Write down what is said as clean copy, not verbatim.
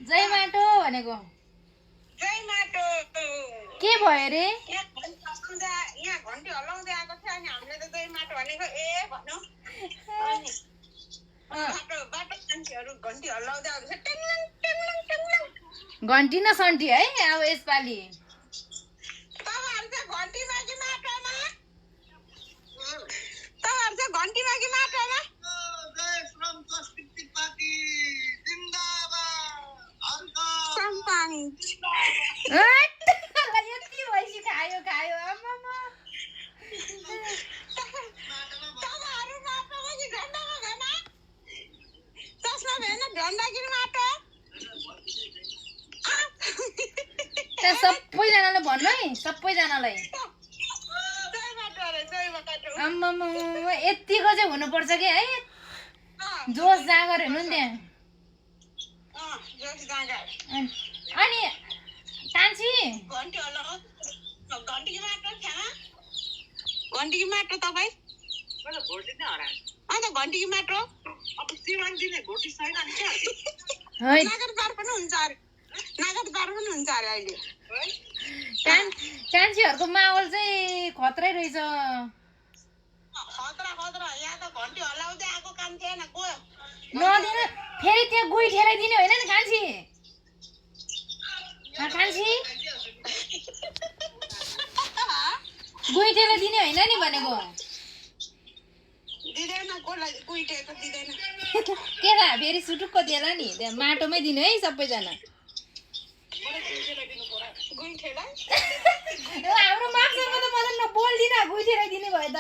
जय माटो भनेको जय माटो के भयो रे यहाँ घन्टी हल्लाउँदै आएको थियो अनि हामीले त जय माटो भनेको ए भनौँ अनि बाटो मान्छेहरू घन्टी हल्लाउँदै आउँदैछ टेङ्लङ टेङ्लङ टेङ्लङ घन्टी न सन्टी है अब यसपालि तपाईँहरू चाहिँ घन्टीमा कि माटोमा तपाईँहरू चाहिँ घन्टीमा कि माटोमा यति भैँसी खायो खायो आमामा तपाईँहरू माटोमा कि झन्डामा घरमा चस्मा भेन झन्डा कि माटो त्यहाँ सबैजनाले भन्नु है सबैजनालाई जय माटो अरे जय माटो आम्मामा यतिको चाहिँ हुनुपर्छ कि है जोस जाँगर हेर्नु नि त्यहाँ जोस जाँगर अनि कान्छी घन्टी हल्लाउ घन्टी कि माटो खाना घन्टी कि माटो तपाईँ अन्त घन्टी कि माटो अब श्रीमान दिने घोटी छैन नि क्या नगरद्वार पनि हुन्छ अरे नगरद्वार पनि हुन्छ अरे अहिले कान्छीहरूको माहौल चाहिँ खत्रै रहेछ खतरा खतरा यहाँ त घन्टी हल्लाउँदै आएको काम थिएन को नदिनु फेरि त्यो गुई ठेलाइदिने होइन नि कान्छी कान्छी गुई ठेलाइदिने होइन नि भनेको दिँदैन कसलाई कुइटेको दिँदैन के त फेरि सुटुक्क देला नि त्यहाँ माटोमै दिनु है सबैजना गुइ ठेला हाम्रो मापसँग त म त बोल्दिनँ गुई ठेलाइदिने भयो त